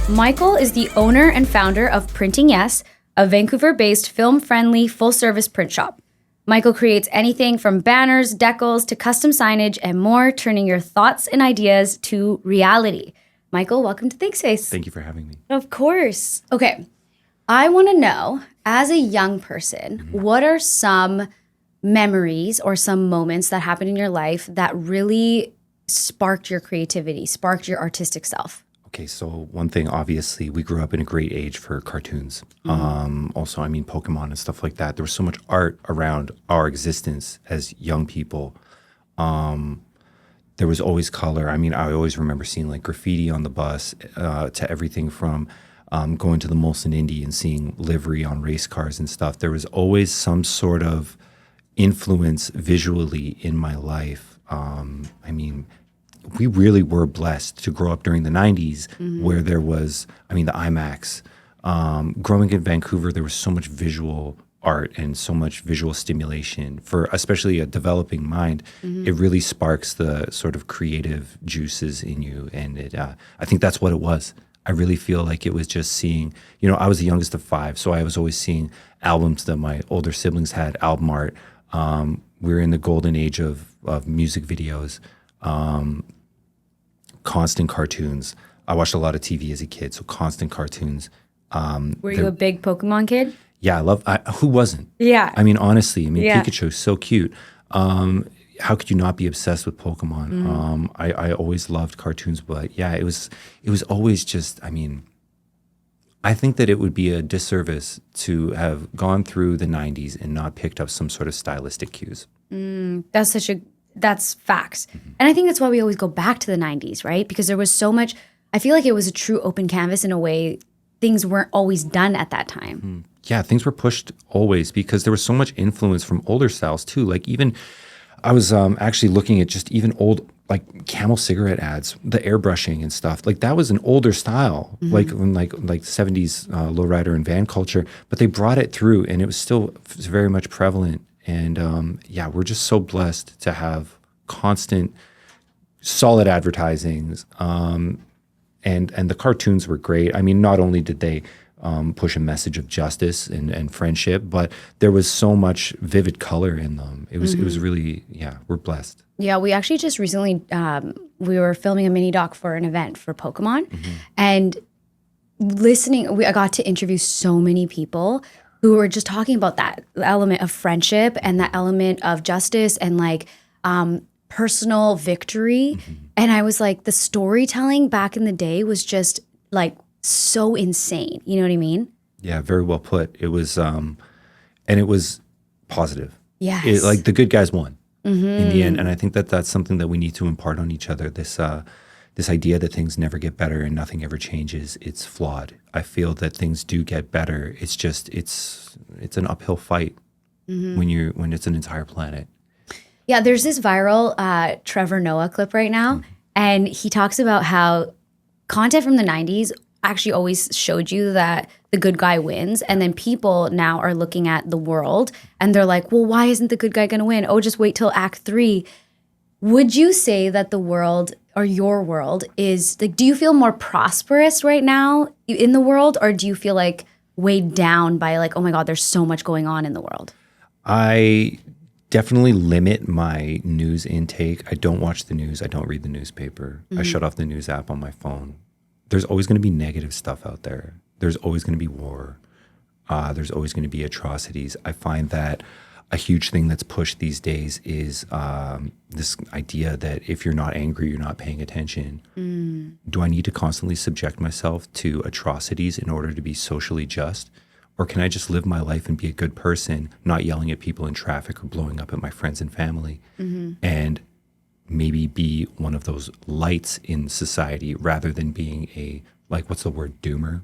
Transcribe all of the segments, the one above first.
Michael is the owner and founder of Printing Yes, a Vancouver-based film-friendly full-service print shop. Michael creates anything from banners, decals, to custom signage and more, turning your thoughts and ideas to reality. Michael, welcome to THINKSPACE. Thank you for having me. Of course. Okay, I want to know, as a young person, what are some memories or some moments that happened in your life that really sparked your creativity, sparked your artistic self? Okay, so one thing, obviously, we grew up in a great age for cartoons. Also, I mean, Pokemon and stuff like that. There was so much art around our existence as young people. There was always color. I mean, I always remember seeing like graffiti on the bus to everything from going to the Molson Indy and seeing livery on race cars and stuff. There was always some sort of influence visually in my life. I mean, we really were blessed to grow up during the 90s where there was, I mean, the IMAX. Growing in Vancouver, there was so much visual art and so much visual stimulation for especially a developing mind. It really sparks the sort of creative juices in you. And I think that's what it was. I really feel like it was just seeing, you know, I was the youngest of 5, so I was always seeing albums that my older siblings had, album art. We were in the golden age of music videos. Constant cartoons. I watched a lot of TV as a kid, so constant cartoons. Were you a big Pokemon kid? Yeah, who wasn't? Yeah. I mean, honestly, Yeah. Pikachu is so cute. How could you not be obsessed with Pokemon? I always loved cartoons, but yeah, it was always just, I mean, I think that it would be a disservice to have gone through the 90s and not picked up some sort of stylistic cues. That's facts. And I think that's why we always go back to the 90s, right? Because there was so much, I feel like it was a true open canvas in a way. Things weren't always done at that time. Yeah, things were pushed always because there was so much influence from older styles too. Like even, I was actually looking at just even old, like Camel cigarette ads, the airbrushing and stuff. Like that was an older style, like when like 70s lowrider and van culture, but they brought it through and it was still very much prevalent. And yeah, we're just so blessed to have constant, solid advertisings. And the cartoons were great. I mean, not only did they push a message of justice and friendship, but there was so much vivid color in them. It was really, yeah, we're blessed. Yeah, we actually just recently, we were filming a mini doc for an event for Pokemon. And I got to interview so many people who were just talking about that element of friendship and that element of justice and like personal victory. And I was like, the storytelling back in the day was just like so insane. You know what I mean? Yeah, very well put. It was, and it was positive. Yes. Like the good guys won in the end. And I think that that's something that we need to impart on each other. This idea that things never get better and nothing ever changes, it's flawed. I feel that things do get better. It's just, it's an uphill fight when it's an entire planet. Yeah, there's this viral Trevor Noah clip right now, and he talks about how content from the 90s actually always showed you that the good guy wins, and then people now are looking at the world, and they're like, well, why isn't the good guy going to win? Oh, just wait till Act 3. Would you say that the world or your world is, like, do you feel more prosperous right now in the world, or do you feel like weighed down by like, oh my God, there's so much going on in the world? I definitely limit my news intake. I don't watch the news. I don't read the newspaper. I shut off the news app on my phone. There's always going to be negative stuff out there. There's always going to be war. There's always going to be atrocities. I find that a huge thing that's pushed these days is this idea that if you're not angry, you're not paying attention. Do I need to constantly subject myself to atrocities in order to be socially just? Or can I just live my life and be a good person, not yelling at people in traffic or blowing up at my friends and family, and maybe be one of those lights in society rather than being a, like, what's the word, doomer?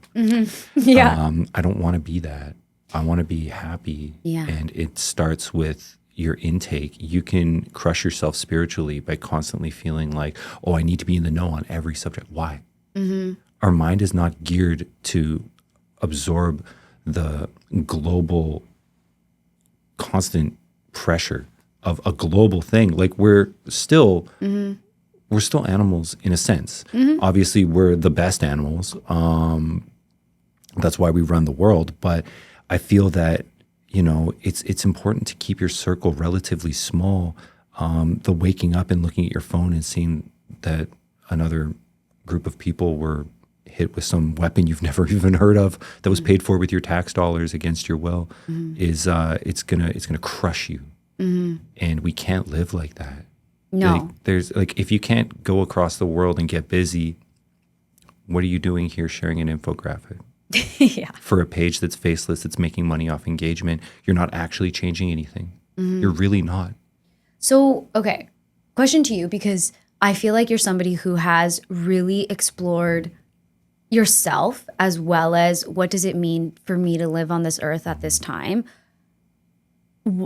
Yeah. I don't want to be that. I want to be happy. Yeah. And it starts with your intake. You can crush yourself spiritually by constantly feeling like, oh, I need to be in the know on every subject. Why? Our mind is not geared to absorb the global constant pressure of a global thing. Like we're still we're still animals in a sense. Obviously, we're the best animals. That's why we run the world. But I feel that, it's important to keep your circle relatively small. The waking up and looking at your phone and seeing that another group of people were hit with some weapon you've never even heard of that was paid for with your tax dollars against your will is it's gonna crush you. And we can't live like that. No. If you can't go across the world and get busy, what are you doing here sharing an infographic? Yeah. For a page that's faceless, that's making money off engagement. You're not actually changing anything. You're really not. So, okay, question to you, because I feel like you're somebody who has really explored yourself as well as what does it mean for me to live on this earth at this time.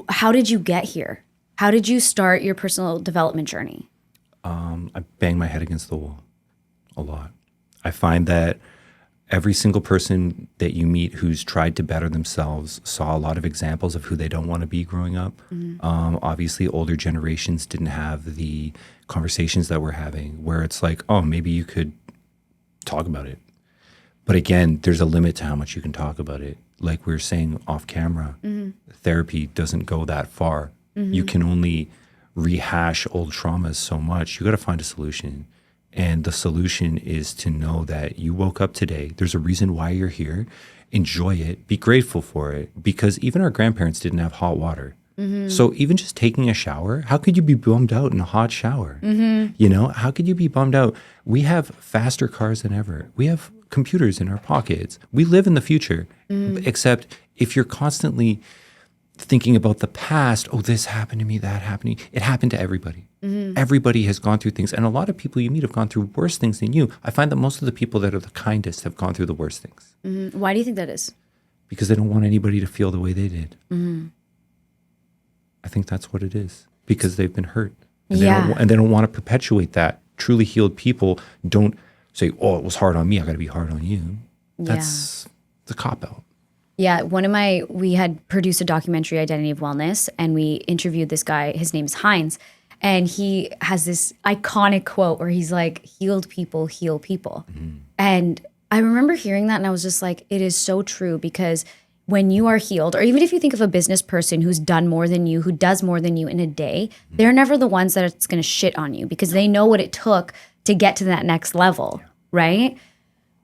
How did you get here? How did you start your personal development journey? I bang my head against the wall a lot. I find that every single person that you meet who's tried to better themselves saw a lot of examples of who they don't want to be growing up. Obviously, older generations didn't have the conversations that we're having where it's like, oh, maybe you could talk about it. But again, there's a limit to how much you can talk about it. Like we were saying off camera, therapy doesn't go that far. You can only rehash old traumas so much. You got to find a solution. And the solution is to know that you woke up today. There's a reason why you're here. Enjoy it. Be grateful for it. Because even our grandparents didn't have hot water. So even just taking a shower, how could you be bummed out in a hot shower? How could you be bummed out? We have faster cars than ever. We have computers in our pockets. We live in the future. Except if you're constantly thinking about the past, oh, this happened to me, that happened to me. It happened to everybody. Everybody has gone through things. And a lot of people you meet have gone through worse things than you. I find that most of the people that are the kindest have gone through the worst things. Why do you think that is? Because they don't want anybody to feel the way they did. I think that's what it is. Because they've been hurt. And they don't want to perpetuate that. Truly healed people don't say, oh, it was hard on me, I got to be hard on you. That's the cop-out. Yeah, we had produced a documentary, Identity of Wellness, and we interviewed this guy. His name is Heinz, and he has this iconic quote where he's like, healed people heal people. And I remember hearing that, and I was just like, it is so true, because when you are healed, or even if you think of a business person who's done more than you, who does more than you in a day, they're never the ones that it's going to shit on you, because they know what it took to get to that next level, right?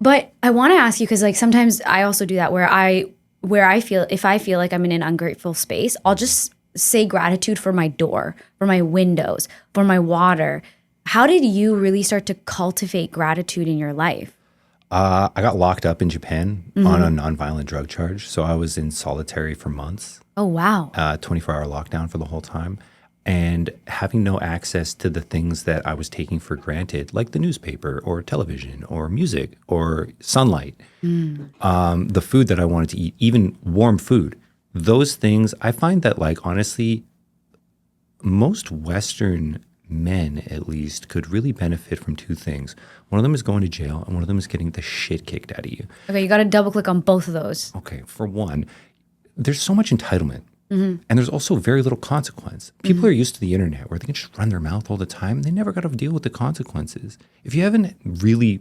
But I want to ask you, because like sometimes I also do that where I feel, if I feel like I'm in an ungrateful space, I'll just say gratitude for my door, for my windows, for my water. How did you really start to cultivate gratitude in your life? I got locked up in Japan on a nonviolent drug charge. So I was in solitary for months. Oh, wow. 24-hour lockdown for the whole time. And having no access to the things that I was taking for granted, like the newspaper or television or music or sunlight, the food that I wanted to eat, even warm food, those things, I find that, like, honestly, most Western men, at least, could really benefit from two things. One of them is going to jail, and one of them is getting the shit kicked out of you. Okay, you got to double click on both of those. Okay, for one, there's so much entitlement. And there's also very little consequence. People are used to the internet where they can just run their mouth all the time and they never got to deal with the consequences. If you haven't really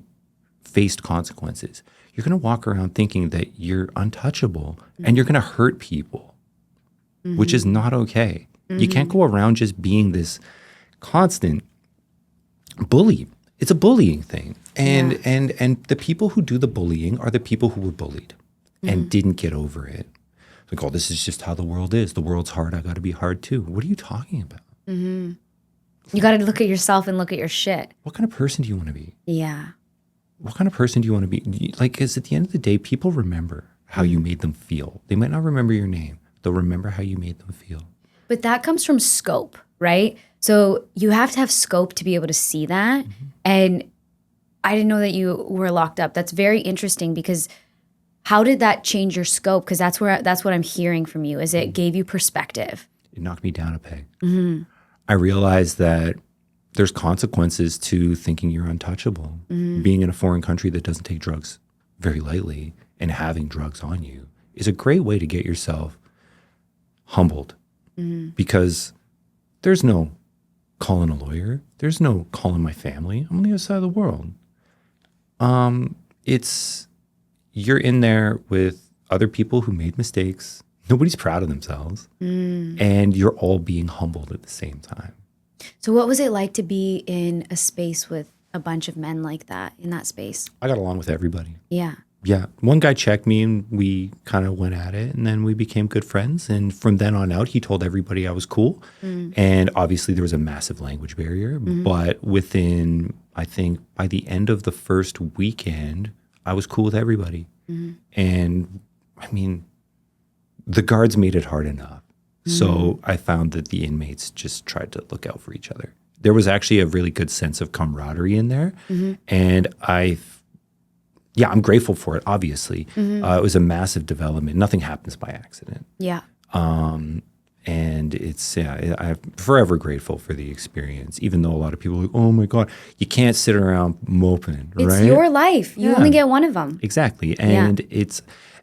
faced consequences, you're going to walk around thinking that you're untouchable and you're going to hurt people, which is not okay. You can't go around just being this constant bully. It's a bullying thing. And the people who do the bullying are the people who were bullied and didn't get over it. Like, oh, this is just how the world is. The world's hard. I got to be hard too. What are you talking about? You got to look at yourself and look at your shit. What kind of person do you want to be? Yeah. What kind of person do you want to be? Like, because at the end of the day, people remember how you made them feel. They might not remember your name. They'll remember how you made them feel. But that comes from scope, right? So you have to have scope to be able to see that. And I didn't know that you were locked up. That's very interesting, because how did that change your scope? Because that's what I'm hearing from you, is it gave you perspective. It knocked me down a peg. I realized that there's consequences to thinking you're untouchable. Being in a foreign country that doesn't take drugs very lightly and having drugs on you is a great way to get yourself humbled, because there's no calling a lawyer. There's no calling my family. I'm on the other side of the world. It's you're in there with other people who made mistakes. Nobody's proud of themselves. And you're all being humbled at the same time. So what was it like to be in a space with a bunch of men like that, in that space? I got along with everybody. Yeah. Yeah. One guy checked me and we kind of went at it, and then we became good friends. And from then on out, he told everybody I was cool. And obviously there was a massive language barrier, but within, I think by the end of the first weekend, I was cool with everybody. And I mean, the guards made it hard enough. So I found that the inmates just tried to look out for each other. There was actually a really good sense of camaraderie in there. And I'm grateful for it, obviously. It was a massive development. Nothing happens by accident. Yeah. And it's, I'm forever grateful for the experience, even though a lot of people are like, oh my God, you can't sit around moping, right? It's your life. You only get one of them. Exactly. And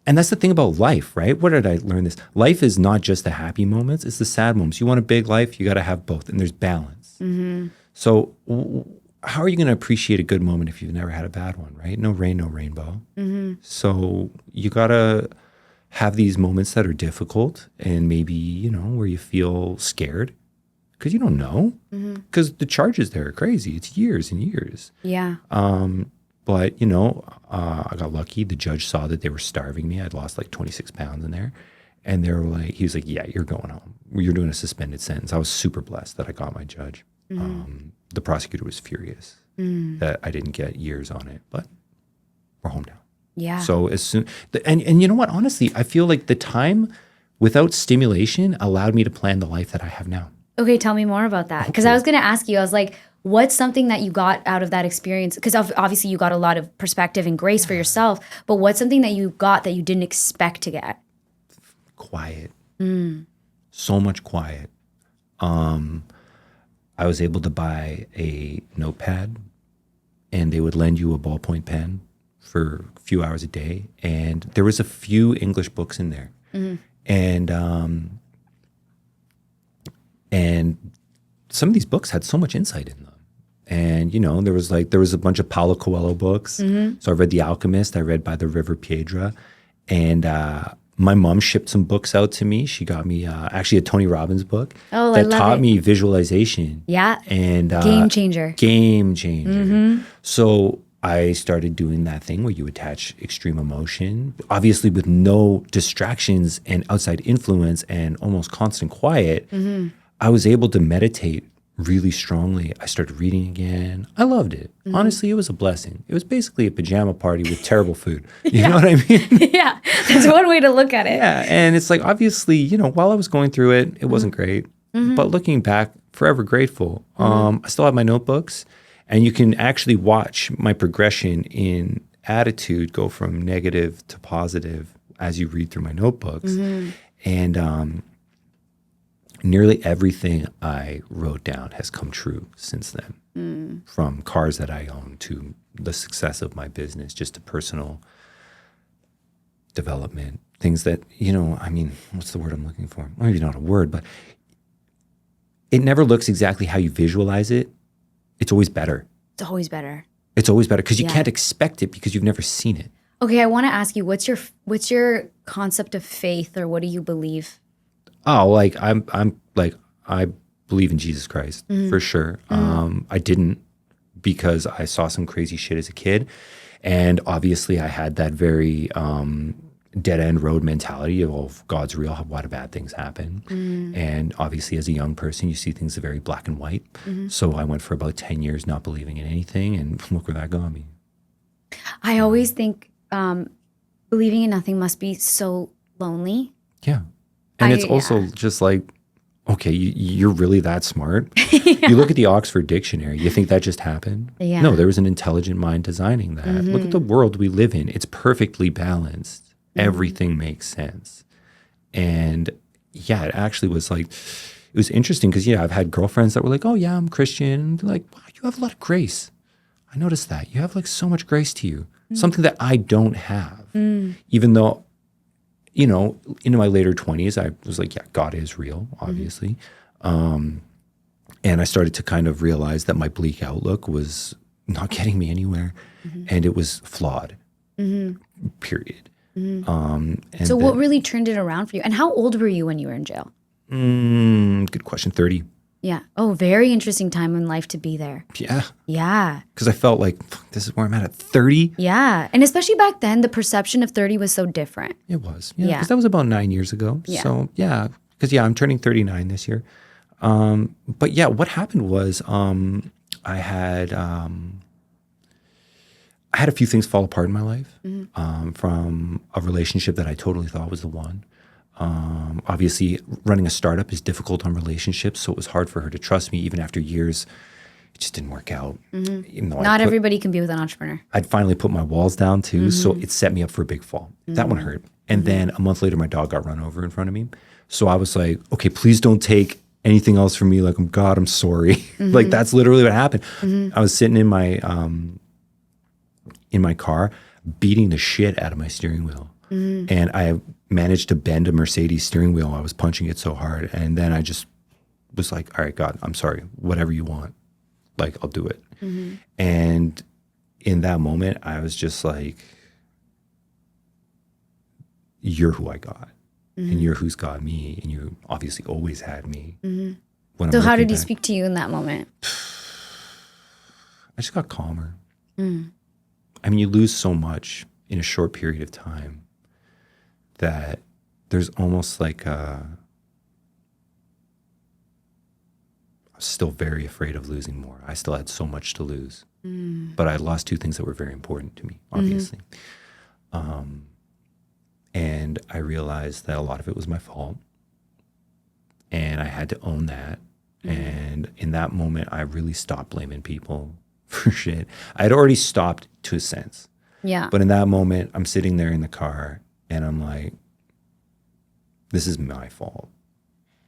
and that's the thing about life, right? Where did I learn this? Life is not just the happy moments, it's the sad moments. You want a big life, you got to have both, and there's balance. So how are you going to appreciate a good moment if you've never had a bad one, right? No rain, no rainbow. So you got to have these moments that are difficult and maybe, where you feel scared because you don't know, because the charges there are crazy. It's years and years. Yeah. But, I got lucky. The judge saw that they were starving me. I'd lost like 26 pounds in there. And they were like, he was like, yeah, you're going home. You're doing a suspended sentence. I was super blessed that I got my judge. The prosecutor was furious that I didn't get years on it, but we're home now. Yeah. So as soon, and you know what, honestly, I feel like the time without stimulation allowed me to plan the life that I have now. Okay, tell me more about that. Because I was going to ask you, I was like, what's something that you got out of that experience? Because obviously you got a lot of perspective and grace for yourself, but what's something that you got that you didn't expect to get? Quiet. So much quiet. I was able to buy a notepad, and they would lend you a ballpoint pen for a few hours a day. And there was a few English books in there. And some of these books had so much insight in them. And, there was a bunch of Paulo Coelho books. So I read The Alchemist. I read By the River Piedra. And my mom shipped some books out to me. She got me actually a Tony Robbins book that taught me visualization. Yeah. And game changer. Game changer. So I started doing that thing where you attach extreme emotion, obviously with no distractions and outside influence and almost constant quiet. I was able to meditate really strongly. I started reading again. I loved it. Honestly, it was a blessing. It was basically a pajama party with terrible food. You know what I mean? Yeah, that's one way to look at it. Yeah, and it's like, obviously, while I was going through it, it wasn't great. But looking back, forever grateful. I still have my notebooks, and you can actually watch my progression in attitude go from negative to positive as you read through my notebooks. And nearly everything I wrote down has come true since then, from cars that I own to the success of my business, just to personal development, things that, what's the word I'm looking for? Maybe not a word, but it never looks exactly how you visualize it. It's always better. It's always better. It's always better because you can't expect it because you've never seen it. Okay, I want to ask you, what's your concept of faith, or what do you believe? Oh, like I believe in Jesus Christ for sure. I didn't, because I saw some crazy shit as a kid, and obviously I had that very dead end road mentality of, oh, if God's real, why do bad things happen? And obviously as a young person, you see things very black and white. So I went for about 10 years not believing in anything, and look where that got me. I always think believing in nothing must be so lonely. Yeah. And it's also just like, okay, you're really that smart? You look at the Oxford Dictionary, you think that just happened? Yeah. No, there was an intelligent mind designing that. Look at the world we live in. It's perfectly balanced. Everything makes sense. And yeah, it actually was like, it was interesting because, I've had girlfriends that were like, oh yeah, I'm Christian. And they're like, wow, you have a lot of grace. I noticed that. You have like so much grace to you. Something that I don't have. Even though, in my later 20s, I was like, yeah, God is real, obviously. And I started to kind of realize that my bleak outlook was not getting me anywhere, and it was flawed, period. And So what really turned it around for you? And how old were you when you were in jail? Good question. 30. Yeah. Oh, very interesting time in life to be there. Yeah. Yeah. Because I felt like, fuck, this is where I'm at 30. Yeah. And especially back then, the perception of 30 was so different. It was. Yeah. Yeah. Because that was about 9 years ago. Yeah. So, yeah. Because, I'm turning 39 this year. But, yeah, what happened was I had a few things fall apart in my life from a relationship that I totally thought was the one. Obviously, running a startup is difficult on relationships, so it was hard for her to trust me even after years. It just didn't work out. Not everybody can be with an entrepreneur. I'd finally put my walls down too, so it set me up for a big fall. That one hurt. And then a month later, my dog got run over in front of me. So I was like, okay, please don't take anything else from me. Like, God, I'm sorry. Like, that's literally what happened. I was sitting in my car, beating the shit out of my steering wheel. And I managed to bend a Mercedes steering wheel. I was punching it so hard. And then I just was like, all right, God, I'm sorry. Whatever you want, like, I'll do it. And in that moment, I was just like, you're who I got. And you're who's got me. And you obviously always had me. So how did he speak to you in that moment? I just got calmer. I mean, you lose so much in a short period of time that there's almost like I'm still very afraid of losing more. I still had so much to lose. But I lost two things that were very important to me, obviously. And I realized that a lot of it was my fault. And I had to own that. And in that moment, I really stopped blaming people for shit. I had already stopped to a sense. Yeah. But in that moment, I'm sitting there in the car and I'm like, this is my fault.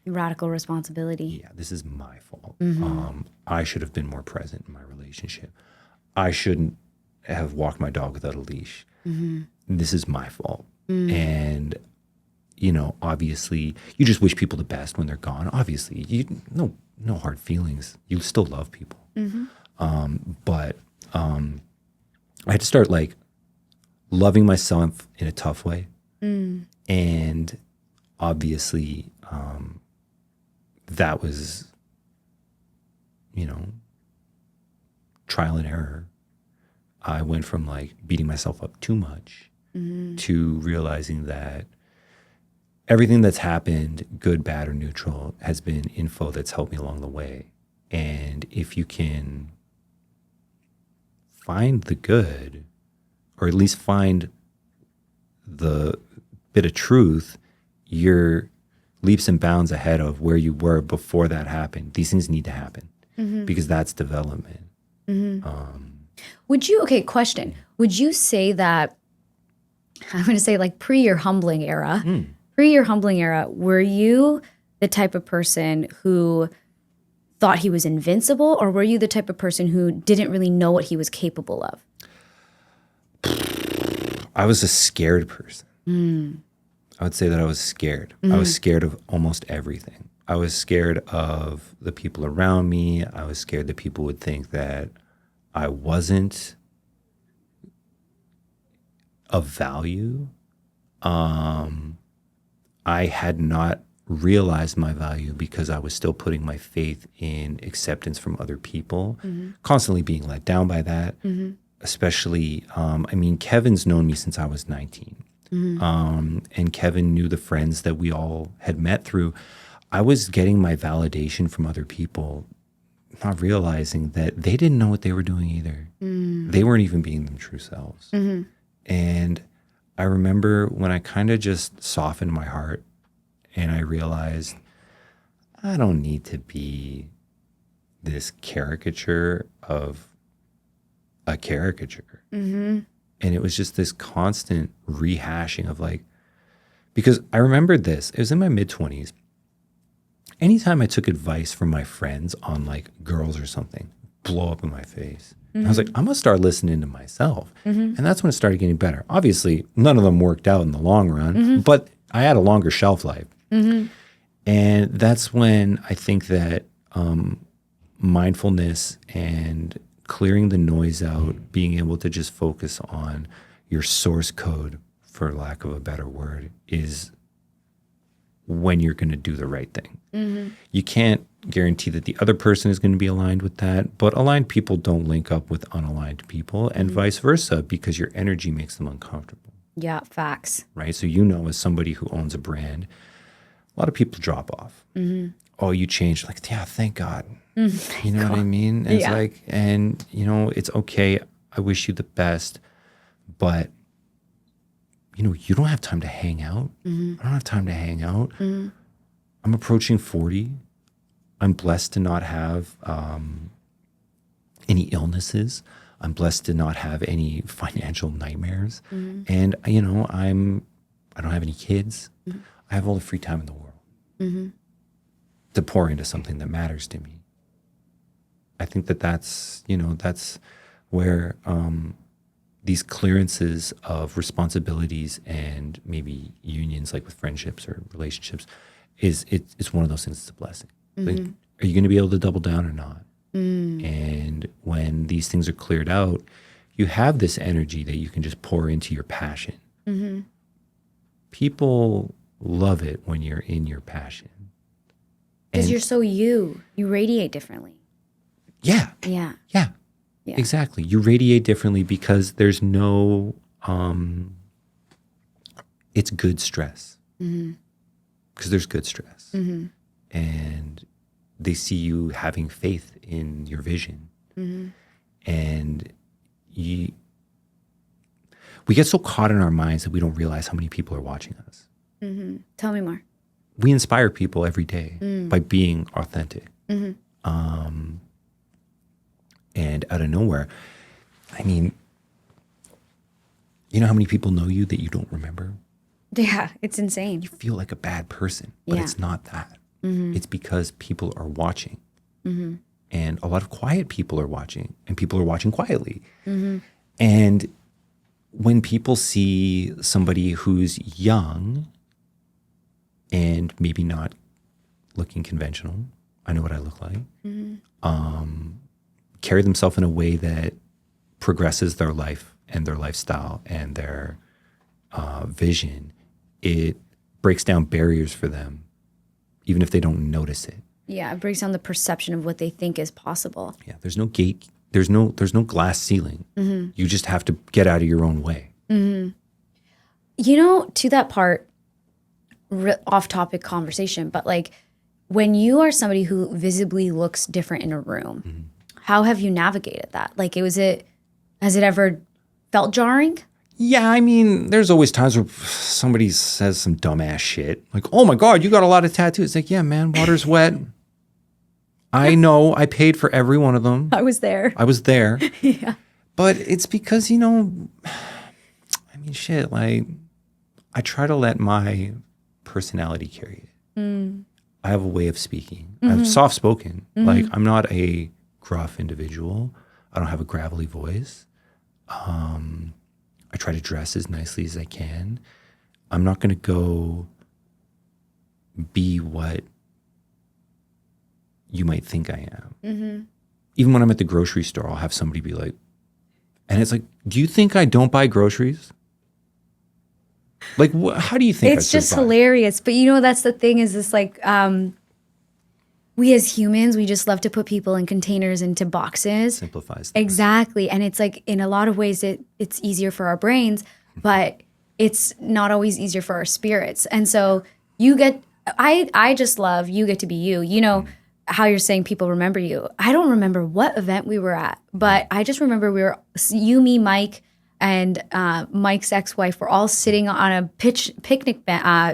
Radical responsibility. Yeah, this is my fault. I should have been more present in my relationship. I shouldn't have walked my dog without a leash. This is my fault. And, obviously, you just wish people the best when they're gone. Obviously, no hard feelings. You still love people. But I had to start, like, loving myself in a tough way. And obviously, that was, trial and error. I went from, like, beating myself up too much to realizing that everything that's happened, good, bad, or neutral, has been info that's helped me along the way. And if you can find the good, or at least find the bit of truth, you're leaps and bounds ahead of where you were before that happened. These things need to happen because that's development. Question. Would you say that, I'm going to say, like, pre your humbling era, were you the type of person who thought he was invincible, or were you the type of person who didn't really know what he was capable of? I was a scared person. I would say that I was scared. I was scared of almost everything. I was scared of the people around me. I was scared that people would think that I wasn't of value. I had not realized my value because I was still putting my faith in acceptance from other people, constantly being let down by that. Especially, Kevin's known me since I was 19. And Kevin knew the friends that we all had met through. I was getting my validation from other people, not realizing that they didn't know what they were doing either. They weren't even being them true selves. And I remember when I kind of just softened my heart and I realized I don't need to be this caricature of a caricature. And it was just this constant rehashing of, like, because I remembered this, it was in my mid-20s. Anytime I took advice from my friends on, like, girls or something, blow up in my face. I was like, I'm going to start listening to myself. And that's when it started getting better. Obviously, none of them worked out in the long run, but I had a longer shelf life. And that's when I think that mindfulness and clearing the noise out, being able to just focus on your source code, for lack of a better word, is when you're going to do the right thing. You can't guarantee that the other person is going to be aligned with that, but aligned people don't link up with unaligned people, and vice versa, because your energy makes them uncomfortable. Yeah, facts. Right? So, you know, as somebody who owns a brand, a lot of people drop off. Oh, you changed. Like, yeah, thank God. You know what I mean? And it's like, and, you know, it's okay. I wish you the best, but, you know, you don't have time to hang out. I don't have time to hang out. I'm approaching 40. I'm blessed to not have any illnesses. I'm blessed to not have any financial nightmares. And, you know, I don't have any kids. I have all the free time in the world to pour into something that matters to me. I think that's, you know, that's where these clearances of responsibilities and maybe unions, like with friendships or relationships, it's one of those things that's a blessing. Like, are you going to be able to double down or not? And when these things are cleared out, you have this energy that you can just pour into your passion. People love it when you're in your passion. Because you're so you radiate differently. Yeah. Exactly. You radiate differently because there's no, it's good stress. Because there's good stress. And they see you having faith in your vision. And we get so caught in our minds that we don't realize how many people are watching us. Tell me more. We inspire people every day by being authentic. And out of nowhere, I mean, you know how many people know you that you don't remember? Yeah, it's insane. You feel like a bad person, but it's not that. It's because people are watching. And a lot of quiet people are watching, and people are watching quietly. And when people see somebody who's young and maybe not looking conventional, I know what I look like, carry themselves in a way that progresses their life and their lifestyle and their vision, it breaks down barriers for them, even if they don't notice it. Yeah, it breaks down the perception of what they think is possible. Yeah, there's no gate, there's no glass ceiling. You just have to get out of your own way. You know, to that part, off-topic conversation, but like when you are somebody who visibly looks different in a room, how have you navigated that? Like, has it ever felt jarring? Yeah, I mean, there's always times where somebody says some dumbass shit. Like, oh my God, you got a lot of tattoos. It's like, yeah, man, water's wet. I know, I paid for every one of them. I was there. Yeah. But it's because, you know, I mean, shit, like, I try to let my personality carry it. I have a way of speaking. I'm soft-spoken. Like, I'm not a gruff individual. I don't have a gravelly voice. I try to dress as nicely as I can. I'm not going to go be what you might think I am. Even when I'm at the grocery store, I'll have somebody be like, and it's like, do you think I don't buy groceries? Like, how do you think it's just hilarious? But you know, that's the thing is this like, we as humans, we just love to put people in containers, into boxes. Simplifies things. Exactly. And it's like, in a lot of ways, it's easier for our brains, but it's not always easier for our spirits. And so I just love, you get to be you. You know, how you're saying people remember you. I don't remember what event we were at, but I just remember you, me, Mike, and Mike's ex-wife were all sitting on a picnic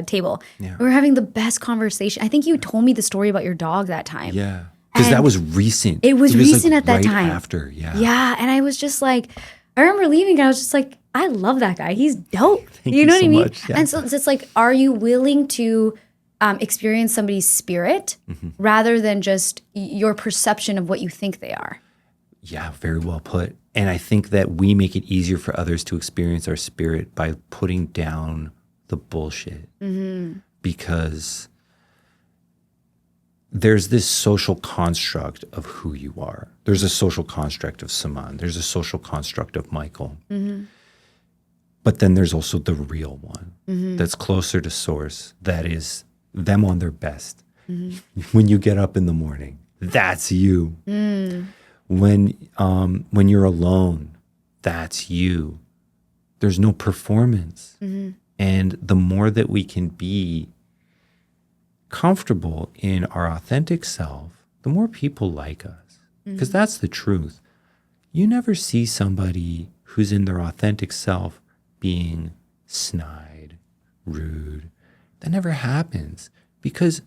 table. Yeah. We were having the best conversation. I think you told me the story about your dog that time. Yeah, because that was recent. It was recent like at that right time. After, yeah. Yeah, and I was just like, I remember leaving and I was just like, I love that guy. He's dope. Thank you know what so I mean? much. Yeah. And so it's like, are you willing to experience somebody's spirit rather than just your perception of what you think they are? Yeah, very well put. And I think that we make it easier for others to experience our spirit by putting down the bullshit. Because there's this social construct of who you are. There's a social construct of Summan. There's a social construct of Michael. But then there's also the real one that's closer to source, that is them on their best. When you get up in the morning, that's you. When you're alone, that's you. There's no performance. And the more that we can be comfortable in our authentic self, the more people like us. Because that's the truth. You never see somebody who's in their authentic self being snide, rude. That never happens. Because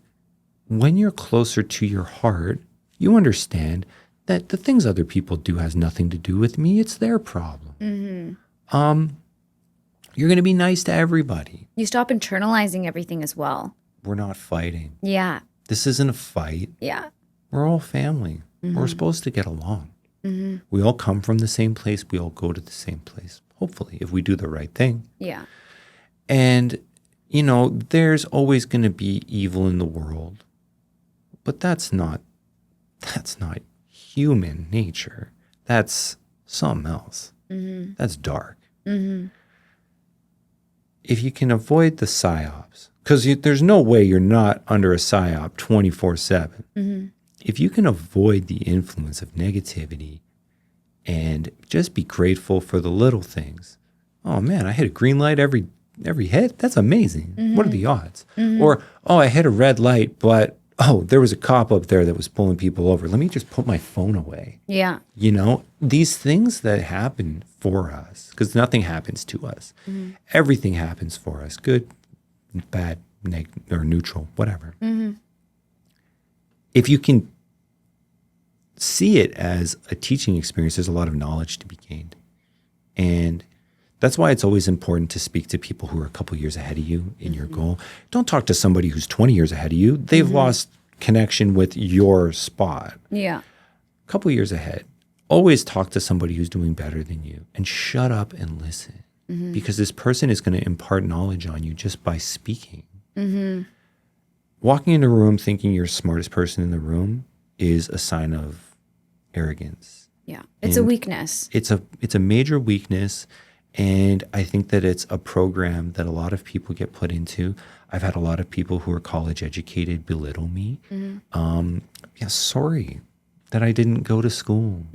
when you're closer to your heart, you understand that the things other people do has nothing to do with me. It's their problem. You're going to be nice to everybody. You stop internalizing everything as well. We're not fighting. Yeah. This isn't a fight. Yeah. We're all family. We're supposed to get along. We all come from the same place. We all go to the same place, hopefully, if we do the right thing. Yeah. And, you know, there's always going to be evil in the world. But that's not human nature. That's something else. That's dark. If you can avoid the psyops, because there's no way you're not under a psyop 24/7. If you can avoid the influence of negativity and just be grateful for the little things. Oh man, I hit a green light every hit. That's amazing. What are the odds? Or, oh, I hit a red light, but oh, there was a cop up there that was pulling people over. Let me just put my phone away. Yeah. You know, these things that happen for us, because nothing happens to us. Everything happens for us. Good, bad, or neutral, whatever. If you can see it as a teaching experience, there's a lot of knowledge to be gained. And that's why it's always important to speak to people who are a couple years ahead of you in your goal. Don't talk to somebody who's 20 years ahead of you. They've lost connection with your spot. Yeah. A couple years ahead. Always talk to somebody who's doing better than you and shut up and listen. Because this person is going to impart knowledge on you just by speaking. Walking in a room thinking you're the smartest person in the room is a sign of arrogance. Yeah. It's a weakness. It's a major weakness. And I think that it's a program that a lot of people get put into. I've had a lot of people who are college educated belittle me. Yeah, sorry that I didn't go to school.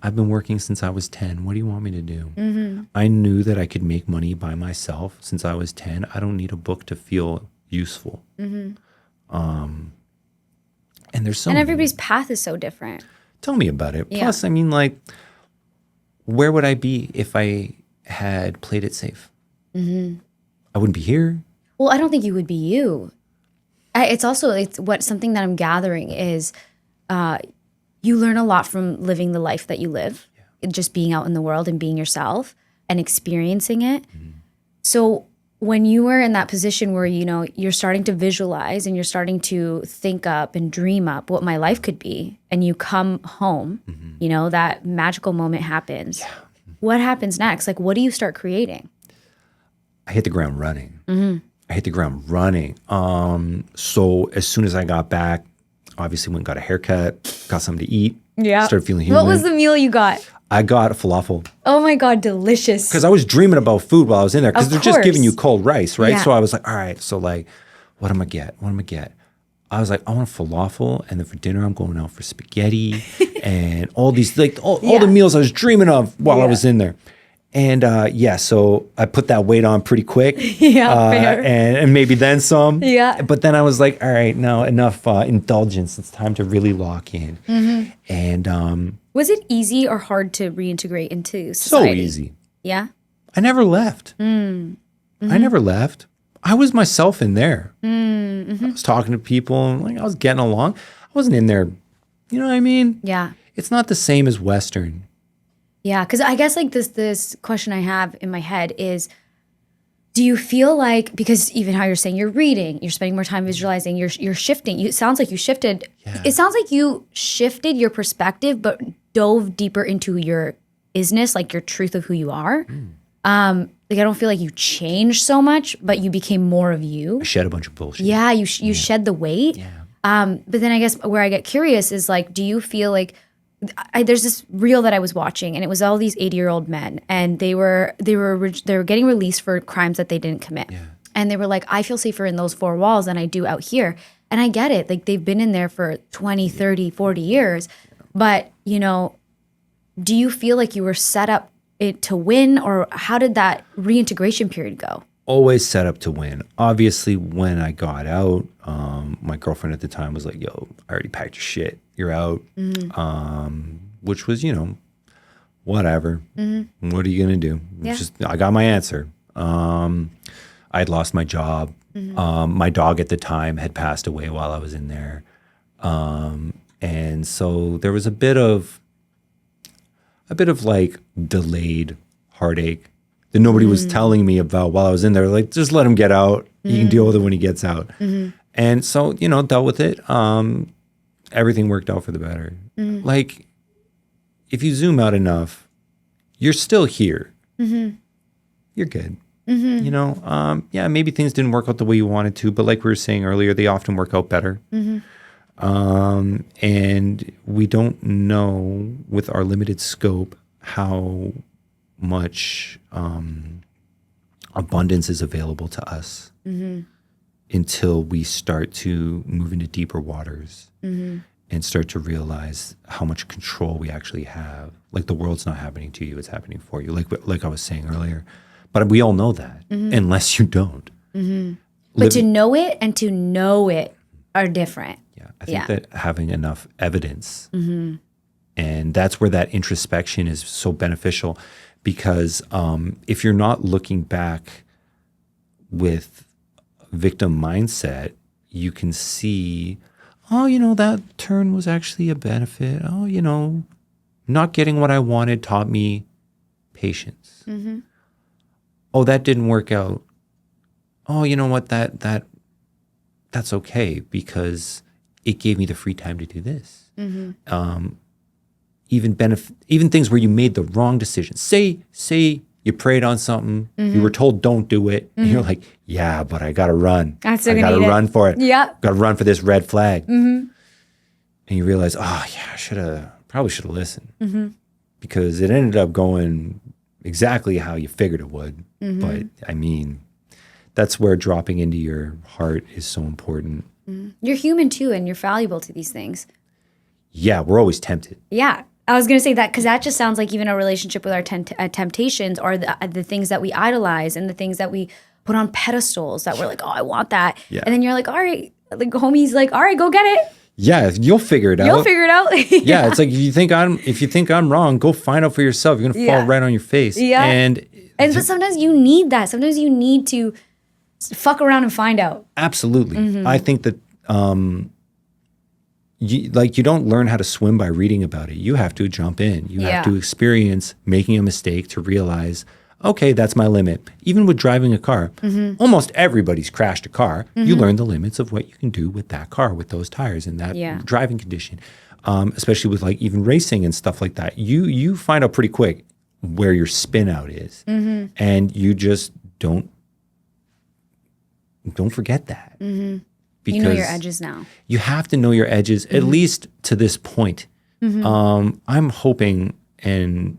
I've been working since I was 10. What do you want me to do? I knew that I could make money by myself since I was 10. I don't need a book to feel useful. And there's so and everybody's path is so different. Tell me about it. Plus, I mean, like, where would I be if I had played it safe? I wouldn't be here. Well, I don't think you would be you. It's something that I'm gathering is you learn a lot from living the life that you live, just being out in the world and being yourself and experiencing it. So when you were in that position where, you know, you're starting to visualize and you're starting to think up and dream up what my life could be, and you come home, you know, that magical moment happens. What happens next? Like, what do you start creating? I hit the ground running. I hit the ground running. So as soon as I got back, obviously went and got a haircut, got something to eat. Yeah. Started feeling human. What was the meal you got? I got falafel. Oh my God, delicious. Because I was dreaming about food while I was in there. Because they're just giving you cold rice, right? Yeah. So I was like, all right, so like, what am I get? What am I get? I was like, I want a falafel, and then for dinner I'm going out for spaghetti and all these, like all the meals I was dreaming of while I was in there. And so I put that weight on pretty quick. Fair. And maybe then some. Yeah. But then I was like, all right, now enough indulgence. It's time to really lock in. And was it easy or hard to reintegrate into society? So easy. Yeah. I never left. I never left. I was myself in there. I was talking to people, and like I was getting along. I wasn't in there. You know what I mean? Yeah. It's not the same as Western. Yeah, because I guess like this question I have in my head is, do you feel like, because even how you're saying you're reading, you're spending more time visualizing, you're shifting. It sounds like you shifted. Yeah. It sounds like you shifted your perspective, but dove deeper into your isness, like your truth of who you are. Like I don't feel like you changed so much, but you became more of you. I shed a bunch of bullshit. Yeah, you shed the weight. Yeah. But then I guess where I get curious is like, do you feel like there's this reel that I was watching, and it was all these 80-year-old men, and they were getting released for crimes that they didn't commit. Yeah. And they were like, I feel safer in those four walls than I do out here. And I get it. Like, they've been in there for 20, 30, 40 years. But, you know, do you feel like you were set up to win, or how did that reintegration period go? Always set up to win. Obviously, when I got out, my girlfriend at the time was like, yo, I already packed your shit. You're out. Which was, you know, whatever. What are you going to do? Yeah. I got my answer. I'd lost my job. My dog at the time had passed away while I was in there. And so there was a bit of like delayed heartache that nobody was telling me about while I was in there. Like, just let him get out. He can deal with it when he gets out. And so, you know, dealt with it. Everything worked out for the better. Like, if you zoom out enough, you're still here. You're good. You know, yeah, maybe things didn't work out the way you wanted to, but like we were saying earlier, they often work out better. And we don't know with our limited scope how much abundance is available to us until we start to move into deeper waters and start to realize how much control we actually have. Like, the world's not happening to you, it's happening for you. Like I was saying earlier. But we all know that, unless you don't. But to know it and to know it are different. Yeah, I think that having enough evidence, and that's where that introspection is so beneficial, because if you're not looking back with victim mindset, you can see, oh, you know, that turn was actually a benefit. Oh, you know, not getting what I wanted taught me patience. Oh, that didn't work out. Oh, you know what? That's okay, because it gave me the free time to do this. Even things where you made the wrong decision. Say you prayed on something, you were told don't do it, and you're like, yeah, but I gotta run. I gotta run for it. Yeah, gotta run for this red flag. And you realize, oh yeah, probably should have listened, because it ended up going exactly how you figured it would. But I mean, that's where dropping into your heart is so important. You're human too, and you're valuable to these things. Yeah, we're always tempted. Yeah, I was going to say that, because that just sounds like even a relationship with our temptations, or the things that we idolize and the things that we put on pedestals that we're like, oh, I want that. Yeah. And then you're like, all right, like homie's like, all right, go get it. Yeah, you'll figure it out. You'll figure it out. Yeah, it's like, if you think I'm wrong, go find out for yourself. You're gonna fall right on your face. Yeah. But sometimes you need that. Sometimes you need to fuck around and find out. Absolutely. I think that you don't learn how to swim by reading about it. You have to jump in. You have to experience making a mistake to realize, okay, that's my limit. Even with driving a car, almost everybody's crashed a car. You learn the limits of what you can do with that car, with those tires and that driving condition, especially with like even racing and stuff like that. You find out pretty quick where your spin out is, and you just don't forget that. Because you know your edges now. You have to know your edges, at least to this point. I'm hoping and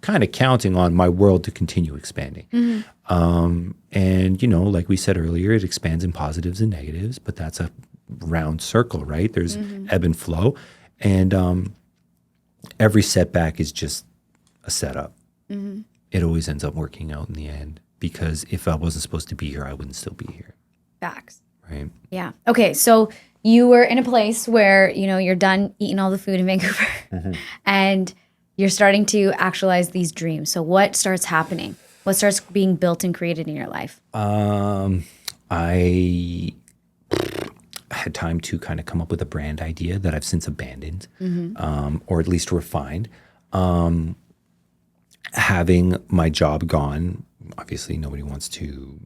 kind of counting on my world to continue expanding. And, you know, like we said earlier, it expands in positives and negatives, but that's a round circle, right? There's ebb and flow. And every setback is just a setup. It always ends up working out in the end, because if I wasn't supposed to be here, I wouldn't still be here. Facts. Right. Yeah. Okay. So you were in a place where, you know, you're done eating all the food in Vancouver and you're starting to actualize these dreams. So what starts happening? What starts being built and created in your life? I had time to kind of come up with a brand idea that I've since abandoned, or at least refined. Having my job gone, obviously nobody wants to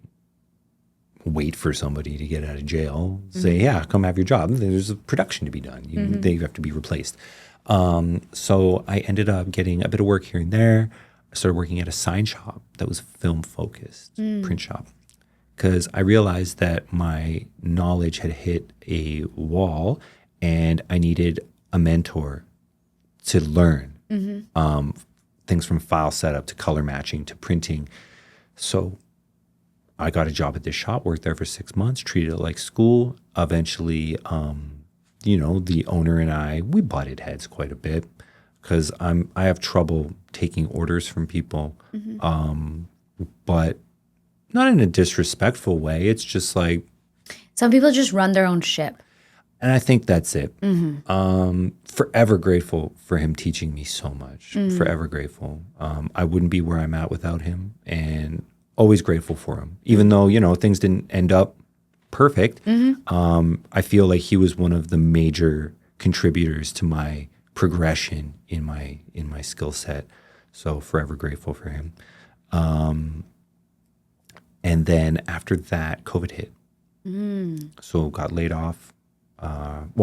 wait for somebody to get out of jail, say, yeah, come have your job. There's a production to be done. They have to be replaced. So I ended up getting a bit of work here and there. I started working at a sign shop that was film focused, print shop. because I realized that my knowledge had hit a wall and I needed a mentor to learn things from file setup to color matching to printing. So I got a job at this shop, worked there for 6 months, treated it like school. Eventually, the owner and we butted heads quite a bit because I have trouble taking orders from people, but not in a disrespectful way. It's just like some people just run their own ship. And I think that's it. Forever grateful for him teaching me so much. Forever grateful. I wouldn't be where I'm at without him, and always grateful for him. Even though, things didn't end up perfect, I feel like he was one of the major contributors to my progression in my skill set. So forever grateful for him. And then after that, COVID hit. So got laid off.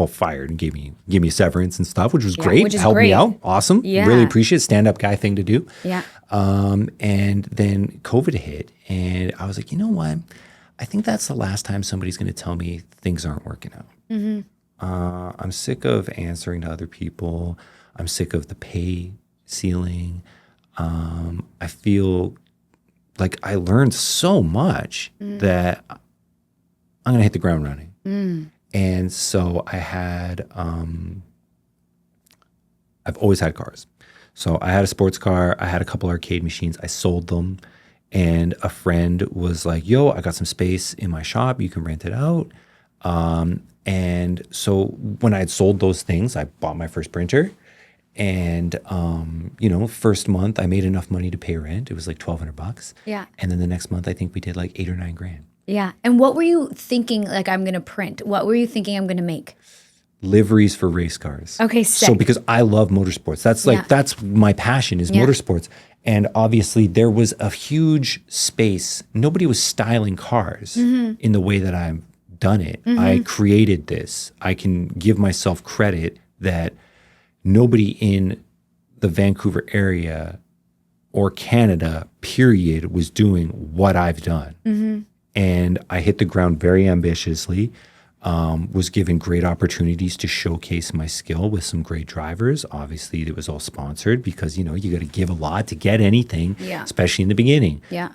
Fired and gave me a severance and stuff, which was great. Which is Helped great. me out. Awesome. Yeah. Really appreciate it. Stand-up guy thing to do. Yeah. And then COVID hit, and I was like, you know what? I think that's the last time somebody's going to tell me things aren't working out. I'm sick of answering to other people. I'm sick of the pay ceiling. I feel like I learned so much that I'm going to hit the ground running. And so I had, I've always had cars. So I had a sports car. I had a couple arcade machines. I sold them. And a friend was like, yo, I got some space in my shop. You can rent it out. And so when I had sold those things, I bought my first printer. And, first month I made enough money to pay rent. It was like $1,200. Yeah. And then the next month, I think we did like $8 or $9 grand. Yeah. And what were you thinking, like, I'm going to print? What were you thinking I'm going to make? Liveries for race cars. Okay, sick. So because I love motorsports, that's my passion is motorsports. And obviously there was a huge space. Nobody was styling cars in the way that I've done it. I created this. I can give myself credit that nobody in the Vancouver area or Canada, period, was doing what I've done. And I hit the ground very ambitiously, was given great opportunities to showcase my skill with some great drivers. Obviously, it was all sponsored because, you got to give a lot to get anything, especially in the beginning. Yeah.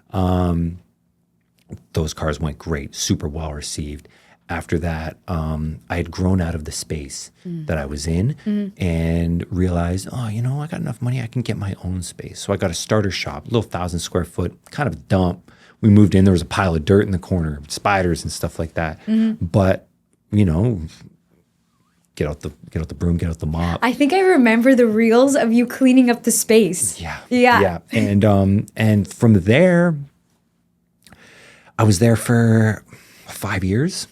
Those cars went great, super well received. After that, I had grown out of the space that I was in and realized, I got enough money, I can get my own space. So I got a starter shop, a little 1,000 square foot, kind of a dump. We moved in, there was a pile of dirt in the corner, spiders and stuff like that. But, get out the broom, get out the mop. I think I remember the reels of you cleaning up the space. Yeah. And from there, I was there for 5 years.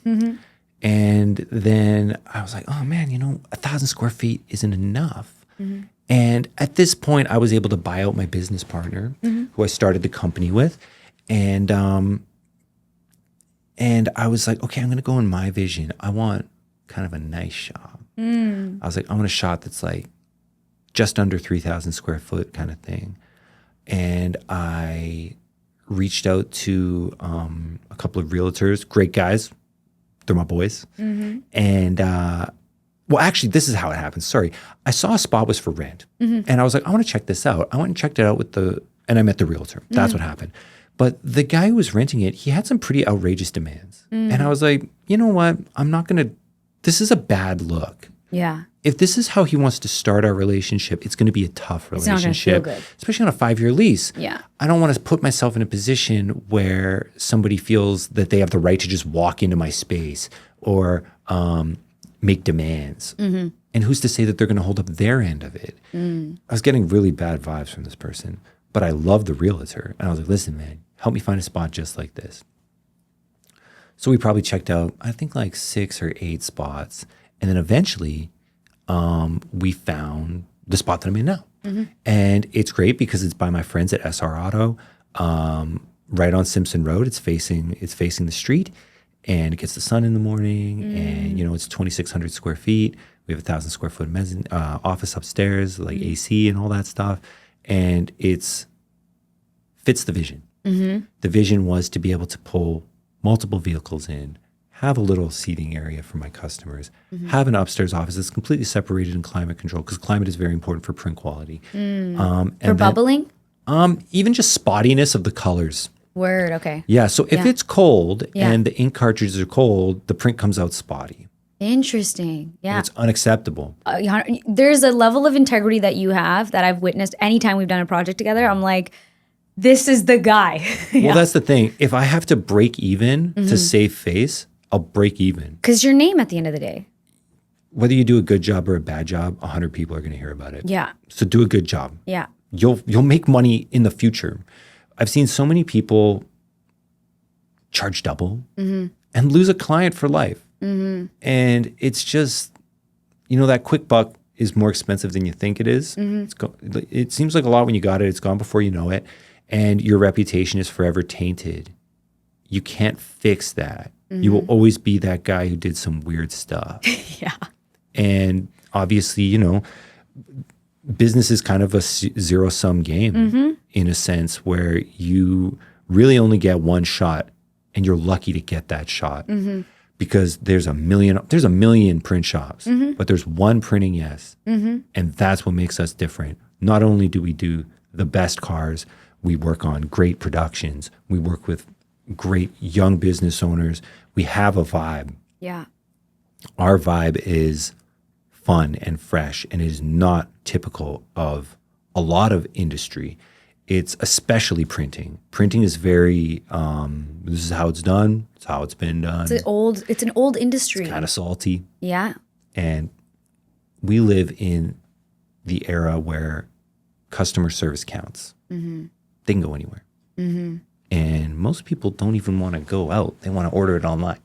And then I was like, oh man, 1,000 square feet isn't enough. And at this point, I was able to buy out my business partner, who I started the company with. And I was like, okay, I'm going to go in my vision. I want kind of a nice shop. I was like, I want a shop that's like just under 3,000 square foot kind of thing. And I reached out to a couple of realtors, great guys. They're my boys. And actually, this is how it happened. Sorry. I saw a spot was for rent. And I was like, I want to check this out. I went and checked it out and I met the realtor. That's what happened. But the guy who was renting it, he had some pretty outrageous demands. And I was like, you know what? This is a bad look. Yeah. If this is how he wants to start our relationship, it's going to be a tough relationship. It's not going to feel good. Especially on a 5-year lease. Yeah. I don't want to put myself in a position where somebody feels that they have the right to just walk into my space or make demands. And who's to say that they're going to hold up their end of it? I was getting really bad vibes from this person, but I love the realtor. And I was like, listen, man, help me find a spot just like this. So we probably checked out, I think like 6 or 8 spots. And then eventually we found the spot that I'm in now. And it's great because it's by my friends at SR Auto, right on Simpson Road. It's facing the street and it gets the sun in the morning. And, it's 2,600 square feet. We have 1,000 square foot mezzanine office upstairs, like AC and all that stuff. And fits the vision. The vision was to be able to pull multiple vehicles in, have a little seating area for my customers, have an upstairs office that's completely separated and climate controlled, because climate is very important for print quality. For bubbling? Even just spottiness of the colors. Word, okay. Yeah, so if it's cold Yeah. and the ink cartridges are cold, the print comes out spotty. Interesting. Yeah. It's unacceptable. There's a level of integrity that you have that I've witnessed anytime we've done a project together. I'm like, this is the guy. Well, that's the thing. If I have to break even to save face, I'll break even. Because your name at the end of the day. Whether you do a good job or a bad job, 100 people are going to hear about it. Yeah. So do a good job. Yeah. You'll make money in the future. I've seen so many people charge double and lose a client for life. And it's just, that quick buck is more expensive than you think it is. It seems like a lot when you got it. It's gone before you know it. And your reputation is forever tainted. You can't fix that. You will always be that guy who did some weird stuff. Yeah. And obviously, business is kind of a zero-sum game in a sense where you really only get one shot and you're lucky to get that shot because there's a million print shops, but there's one printing yes. And that's what makes us different. Not only do we do the best cars, we work on great productions. We work with great young business owners. We have a vibe. Yeah. Our vibe is fun and fresh, and it is not typical of a lot of industry. It's especially printing. Printing is very, this is how it's done. It's how it's been done. It's an old industry. Kind of salty. Yeah. And we live in the era where customer service counts. They can go anywhere. And most people don't even want to go out. They want to order it online.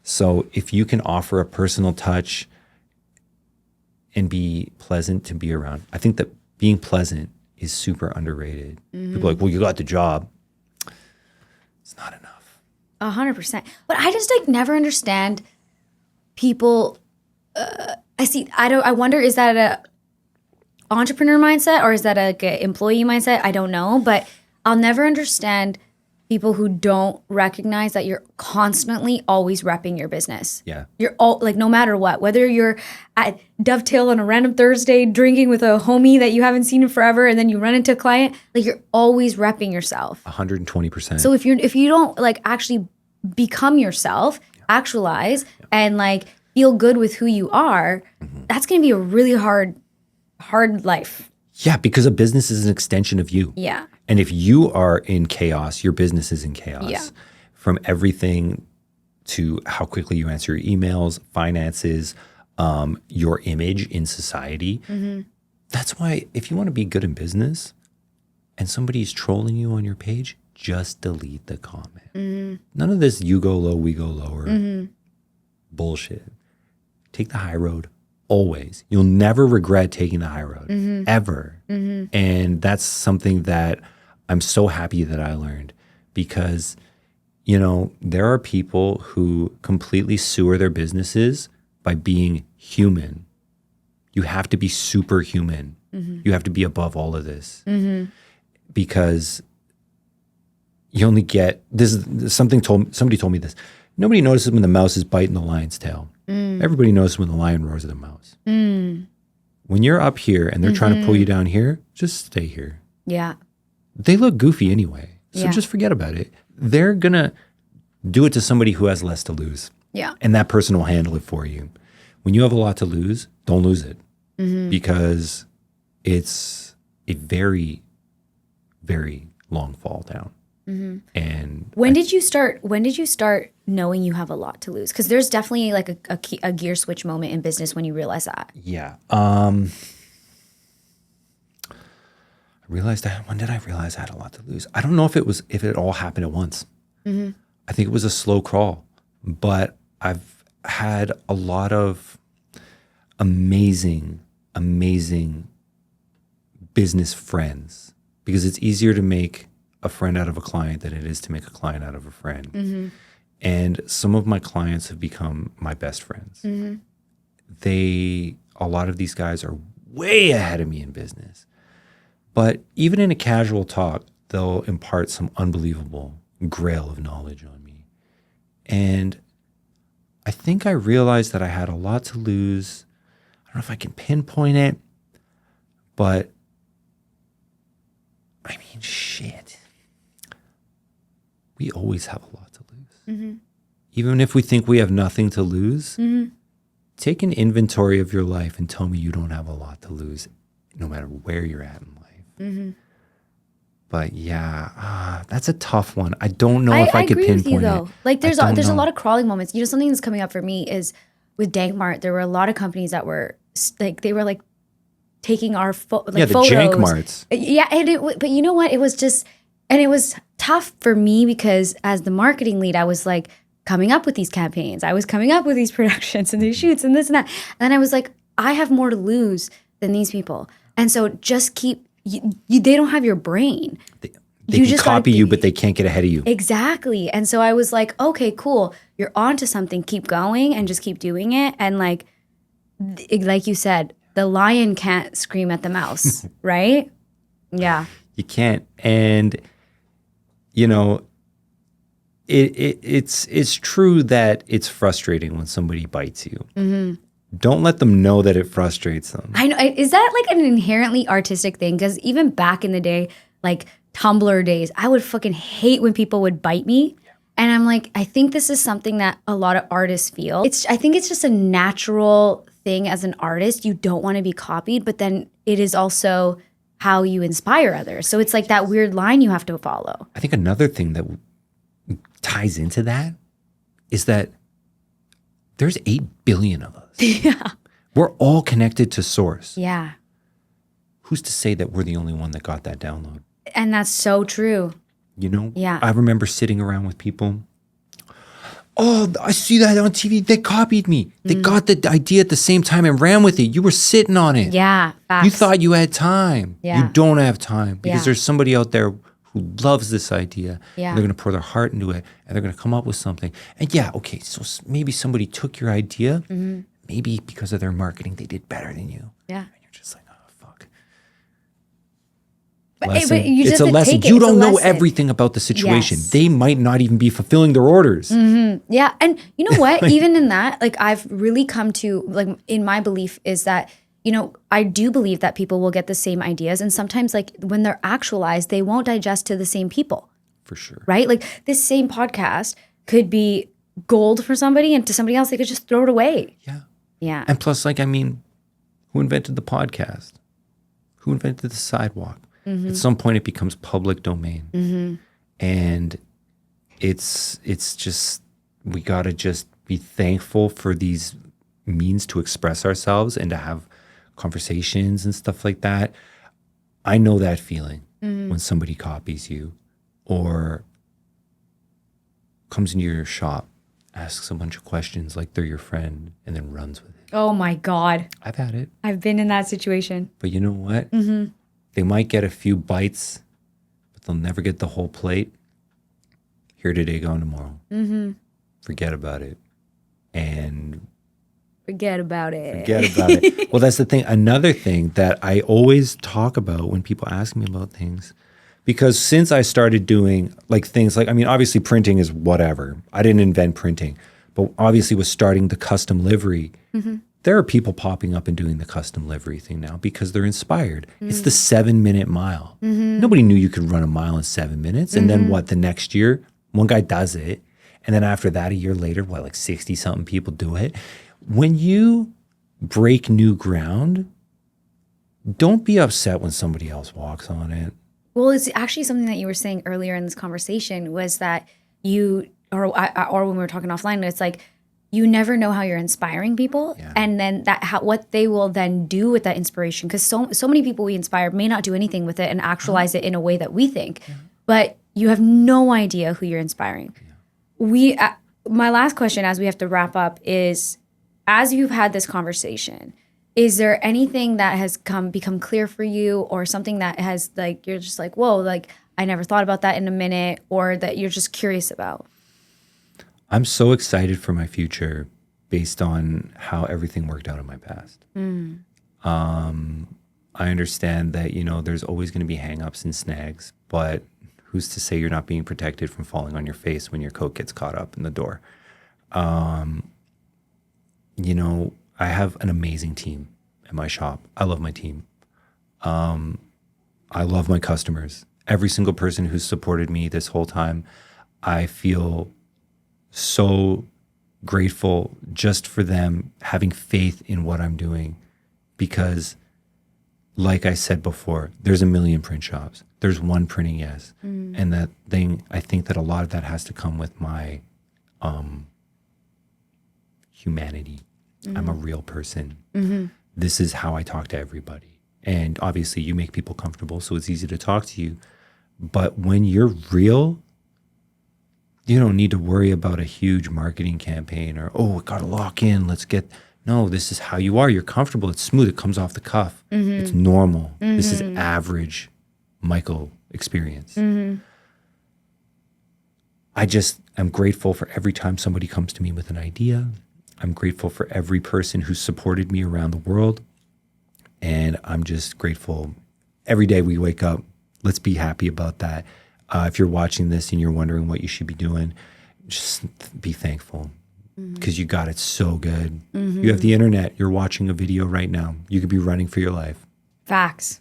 So if you can offer a personal touch and be pleasant to be around, I think that being pleasant is super underrated. People are like, well, you got the job. It's not enough. 100%. But I just never understand people. I wonder, is that a entrepreneur mindset or is that a employee mindset? I don't know, but I'll never understand people who don't recognize that you're constantly always repping your business. Yeah. You're all no matter what, whether you're at Dovetail on a random Thursday drinking with a homie that you haven't seen in forever and then you run into a client, you're always repping yourself. 120%. So if you don't actually become yourself, actualize and feel good with who you are, that's going to be a really hard life. Yeah, because a business is an extension of you. Yeah. And if you are in chaos, your business is in chaos. Yeah. From everything to how quickly you answer your emails, finances, your image in society. That's why if you want to be good in business and somebody's trolling you on your page, just delete the comment. None of this you go low, we go lower bullshit. Take the high road. Always. You'll never regret taking the high road, ever. And that's something that I'm so happy that I learned because, there are people who completely sewer their businesses by being human. You have to be superhuman. You have to be above all of this because you only get, somebody told me this. Nobody notices when the mouse is biting the lion's tail. Everybody knows when the lion roars at the mouse. When you're up here and they're trying to pull you down here, just stay here. Yeah. They look goofy anyway. So just forget about it. They're going to do it to somebody who has less to lose. Yeah. And that person will handle it for you. When you have a lot to lose, don't lose it. Because it's a very, very long fall down. And when did you start knowing you have a lot to lose? Because there's definitely a gear switch moment in business when you realize that. Yeah. I realized that. When did I realize I had a lot to lose? I don't know if it all happened at once. I think it was a slow crawl, but I've had a lot of amazing business friends because it's easier to make a friend out of a client than it is to make a client out of a friend. And some of my clients have become my best friends. A lot of these guys are way ahead of me in business. But even in a casual talk, they'll impart some unbelievable grail of knowledge on me. And I think I realized that I had a lot to lose. I don't know if I can pinpoint it, but I mean, shit. We always have a lot to lose. Mm-hmm. Even if we think we have nothing to lose, take an inventory of your life and tell me you don't have a lot to lose, no matter where you're at in life. Mm-hmm. But yeah, that's a tough one. I don't know if I could agree pinpoint with you, though. it. Like there's a lot of crawling moments. You know, something that's coming up for me is with Dankmart. There were a lot of companies that were like they were like taking our the photos. jank marts. Yeah, but you know what? It was just, and it was tough for me because as the marketing lead, I was like coming up with these campaigns. I was coming up with these productions and these shoots and this and that. And then I was like, I have more to lose than these people. And so just keep. They don't have your brain. They can copy you, but they can't get ahead of you. Exactly. And so I was like, okay, cool. You're onto something. Keep going and just keep doing it. And like you said, the lion can't scream at the mouse, right? Yeah. You can't. And, you know, it's true that it's frustrating when somebody bites you. Mm-hmm. Don't let them know that it frustrates them. I know. Is that like an inherently artistic thing? Because even back in the day, like Tumblr days, I would fucking hate when people would bite me. Yeah. And I'm like, I think this is something that a lot of artists feel. I think it's just a natural thing as an artist. You don't want to be copied, but then it is also how you inspire others. So it's like that weird line you have to follow. I think another thing that ties into that is that there's 8 billion of us. Yeah. We're all connected to source. Yeah. Who's to say that we're the only one that got that download? And that's so true. You know? Yeah. I remember sitting around with people. Oh, I see that on TV. They copied me. They got the idea at the same time and ran with it. You were sitting on it. Yeah. Facts. You thought you had time. Yeah. You don't have time because Yeah. there's somebody out there who loves this idea. Yeah. And they're going to pour their heart into it and they're going to come up with something. And yeah, okay, so maybe somebody took your idea. Mm-hmm. Maybe because of their marketing, they did better than you. Yeah. And you're just like, oh, fuck. But It's you just a have to lesson. take it. You It's a don't know lesson. everything about the situation. Yes. They might not even be fulfilling their orders. Mm-hmm. Yeah. And you know what? Even in that, like I've really come to, like in my belief is that, you know, I do believe that people will get the same ideas. And sometimes like when they're actualized, they won't digest to the same people. For sure. Right? Like this same podcast could be gold for somebody and to somebody else, they could just throw it away. Yeah. Yeah. And plus, like, I mean, who invented the podcast? Who invented the sidewalk? Mm-hmm. At some point, it becomes public domain. Mm-hmm. And it's just, we got to just be thankful for these means to express ourselves and to have conversations and stuff like that. I know that feeling when somebody copies you or comes into your shop, asks a bunch of questions like they're your friend, and then runs with it. Oh my God. I've had it. I've been in that situation. But you know what? Mm-hmm. They might get a few bites, but they'll never get the whole plate. Here today, gone tomorrow. Mm-hmm. Forget about it. And forget about it. Forget about it. Well, that's the thing. Another thing that I always talk about when people ask me about things, because since I started doing like things like, I mean, obviously printing is whatever. I didn't invent printing, but obviously was starting the custom livery. Mm-hmm. There are people popping up and doing the custom livery thing now because they're inspired. Mm-hmm. It's the 7-minute mile. Mm-hmm. Nobody knew you could run a mile in 7 minutes. And then what, the next year, one guy does it. And then after that, a year later, what, like 60 something people do it. When you break new ground, don't be upset when somebody else walks on it. Well, it's actually something that you were saying earlier in this conversation was that you, or when we were talking offline, it's like you never know how you're inspiring people, and then what they will then do with that inspiration. Because so many people we inspire may not do anything with it and actualize it in a way that we think, but you have no idea who you're inspiring. Yeah. My last question, as we have to wrap up, is as you've had this conversation, is there anything that has become clear for you, or something that has like you're just like, whoa, like I never thought about that in a minute, or that you're just curious about? I'm so excited for my future based on how everything worked out in my past. I understand that, there's always going to be hangups and snags, but Who's to say you're not being protected from falling on your face when your coat gets caught up in the door? You know, I have an amazing team at my shop. I love my team. I love my customers. Every single person who's supported me this whole time, I feel so grateful just for them having faith in what I'm doing, because like I said before, there's a million print shops. There's one printing yes. And that thing, I think that a lot of that has to come with my humanity. I'm a real person. This is how I talk to everybody. And obviously you make people comfortable, so it's easy to talk to you. But when you're real, you don't need to worry about a huge marketing campaign or, oh, I got to lock in. No, this is how you are. You're comfortable. It's smooth. It comes off the cuff. It's normal. This is average Michael experience. I'm grateful for every time somebody comes to me with an idea. I'm grateful for every person who supported me around the world. And I'm just grateful every day we wake up. Let's be happy about that. If you're watching this and you're wondering what you should be doing, just be thankful, because you got it so good. You have the internet. You're watching a video right now. You could be running for your life. Facts.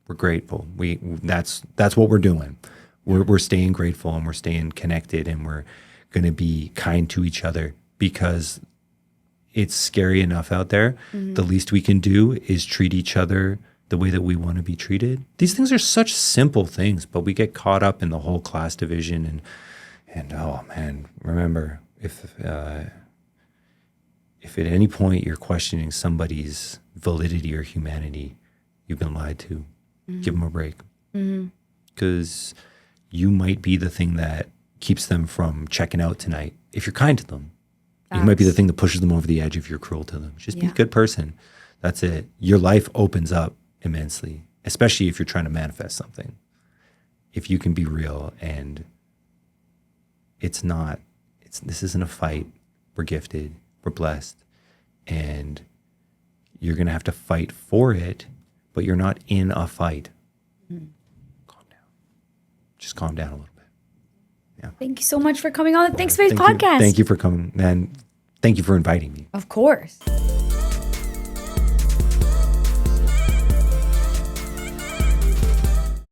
We're grateful. That's what we're doing. We're staying grateful, and we're staying connected, and we're going to be kind to each other, because it's scary enough out there. The least we can do is treat each other the way that we want to be treated. These things are such simple things, but we get caught up in the whole class division. And oh man, remember, if at any point you're questioning somebody's validity or humanity, you've been lied to. Give them a break, because you might be the thing that keeps them from checking out tonight. If you're kind to them, you might be the thing that pushes them over the edge if you're cruel to them. Just be a good person. That's it. Your life opens up immensely, especially if you're trying to manifest something. If you can be real, and this isn't a fight. We're gifted. We're blessed. And you're going to have to fight for it, but you're not in a fight. Calm down. Just calm down a little bit. Yeah. Thank you so much for coming on the ThinkSpace podcast. Thank you for coming, and thank you for inviting me. Of course.